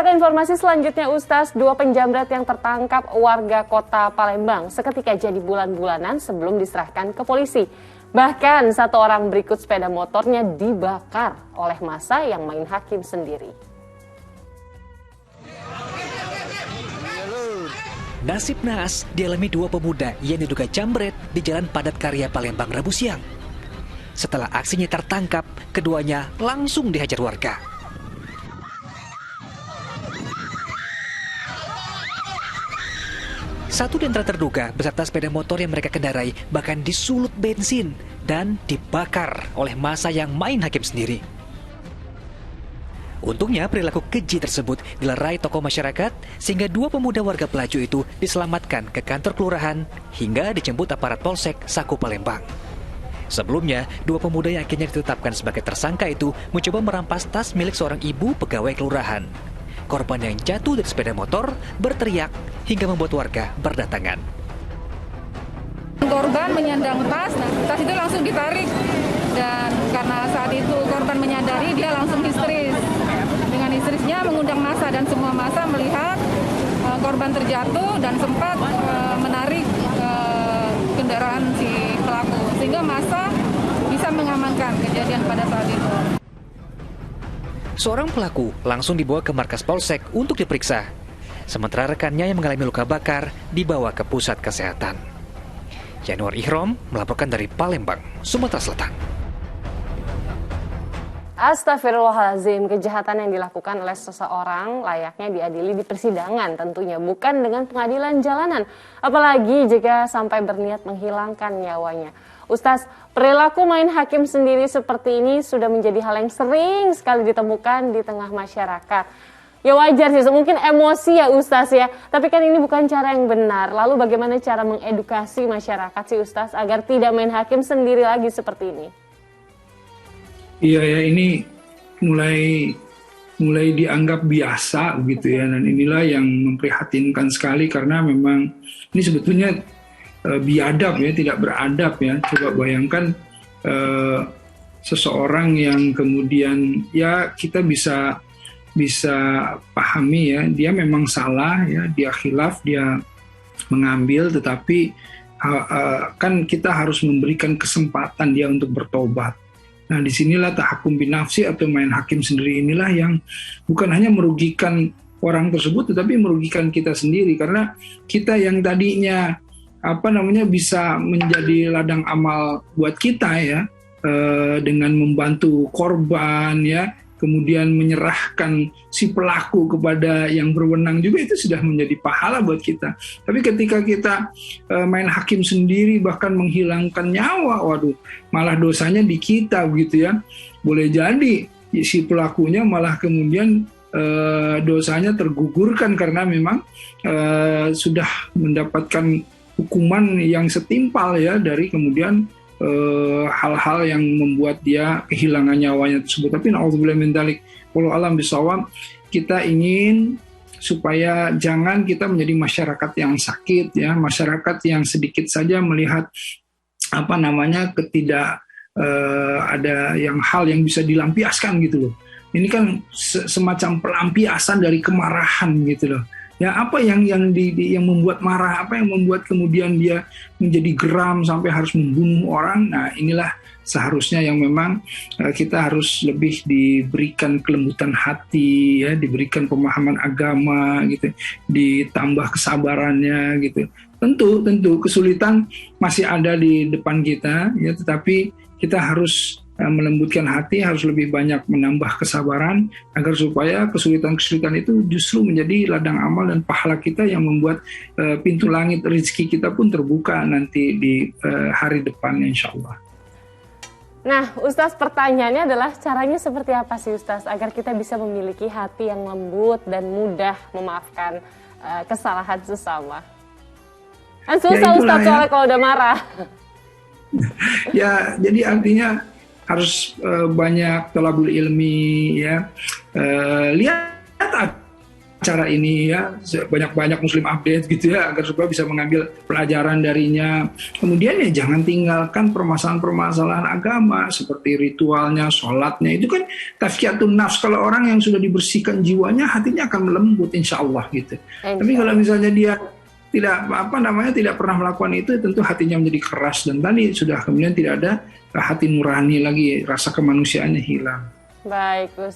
Kita ke informasi selanjutnya, Ustaz. Dua penjamret yang tertangkap warga kota Palembang seketika jadi bulan-bulanan sebelum diserahkan ke polisi. Bahkan satu orang berikut sepeda motornya dibakar oleh massa yang main hakim sendiri. Nasib naas dialami dua pemuda yang diduga jambret di Jalan Padat Karya Palembang Rabu siang. Setelah aksinya tertangkap, keduanya langsung dihajar warga. Satu di antara terduga beserta sepeda motor yang mereka kendarai bahkan disulut bensin dan dibakar oleh massa yang main hakim sendiri. Untungnya perilaku keji tersebut dilerai tokoh masyarakat sehingga dua pemuda warga pelaju itu diselamatkan ke kantor kelurahan hingga dijemput aparat Polsek Saku Palembang. Sebelumnya, dua pemuda yang akhirnya ditetapkan sebagai tersangka itu mencoba merampas tas milik seorang ibu pegawai kelurahan. Korban yang jatuh dari sepeda motor berteriak hingga membuat warga berdatangan. Korban menyandang tas itu langsung ditarik dan karena saat itu korban menyadari dia langsung histeris. Dengan histerisnya mengundang massa dan semua massa melihat korban terjatuh dan sempat menarik kendaraan si pelaku sehingga massa bisa mengamankan kejadian pada saat itu. Seorang pelaku langsung dibawa ke markas Polsek untuk diperiksa. Sementara rekannya yang mengalami luka bakar dibawa ke pusat kesehatan. Januar Ihrom melaporkan dari Palembang, Sumatera Selatan. Astagfirullahaladzim, kejahatan yang dilakukan oleh seseorang layaknya diadili di persidangan tentunya, bukan dengan pengadilan jalanan. Apalagi jika sampai berniat menghilangkan nyawanya. Ustaz, perilaku main hakim sendiri seperti ini sudah menjadi hal yang sering sekali ditemukan di tengah masyarakat. Ya wajar sih, mungkin emosi ya Ustaz ya, tapi kan ini bukan cara yang benar. Lalu bagaimana cara mengedukasi masyarakat sih Ustaz agar tidak main hakim sendiri lagi seperti ini? Iya ya, ini mulai dianggap biasa gitu ya, dan inilah yang memprihatinkan sekali karena memang ini sebetulnya biadab ya, tidak beradab ya. Coba bayangkan seseorang yang kemudian ya kita bisa pahami ya, dia memang salah ya, dia khilaf, dia mengambil, tetapi kan kita harus memberikan kesempatan dia untuk bertobat. Nah, disinilah tahakum binafsi atau main hakim sendiri inilah yang bukan hanya merugikan orang tersebut, tetapi merugikan kita sendiri karena kita yang tadinya bisa menjadi ladang amal buat kita ya, dengan membantu korban ya, kemudian menyerahkan si pelaku kepada yang berwenang juga, itu sudah menjadi pahala buat kita. Tapi ketika kita main hakim sendiri bahkan menghilangkan nyawa, waduh, malah dosanya di kita begitu ya. Boleh jadi si pelakunya malah kemudian dosanya tergugurkan karena memang sudah mendapatkan hukuman yang setimpal ya dari kemudian hal-hal yang membuat dia kehilangan nyawanya tersebut. Tapi na'udzubillah min dzalik, wallahu a'lam bishawab, kita ingin supaya jangan kita menjadi masyarakat yang sakit ya, masyarakat yang sedikit saja melihat ada yang hal yang bisa dilampiaskan gitu loh. Ini kan semacam pelampiasan dari kemarahan gitu loh. Ya, apa yang membuat marah, apa yang membuat kemudian dia menjadi geram sampai harus membunuh orang. Nah, inilah seharusnya yang memang kita harus lebih diberikan kelembutan hati ya, diberikan pemahaman agama gitu, ditambah kesabarannya gitu. Tentu kesulitan masih ada di depan kita ya, tetapi kita harus melembutkan hati, harus lebih banyak menambah kesabaran agar supaya kesulitan-kesulitan itu justru menjadi ladang amal dan pahala kita yang membuat pintu langit rezeki kita pun terbuka nanti di hari depan insya Allah. Nah Ustaz, pertanyaannya adalah caranya seperti apa sih Ustaz agar kita bisa memiliki hati yang lembut dan mudah memaafkan kesalahan sesama? Kan susah ya, Ustaz soalnya kalau udah marah. Ya, jadi artinya harus banyak thalabul ilmi ya, lihat acara ini ya, banyak-banyak Muslim update gitu ya, agar supaya bisa mengambil pelajaran darinya. Kemudian ya jangan tinggalkan permasalahan-permasalahan agama seperti ritualnya, sholatnya, itu kan tazkiyatun nafs. Kalau orang yang sudah dibersihkan jiwanya, hatinya akan melembut insya Allah gitu. Tapi kalau misalnya dia tidak pernah melakukan itu, tentu hatinya menjadi keras, dan tadi sudah kemudian tidak ada hati nurani lagi, rasa kemanusiaannya hilang. Baik, Gus.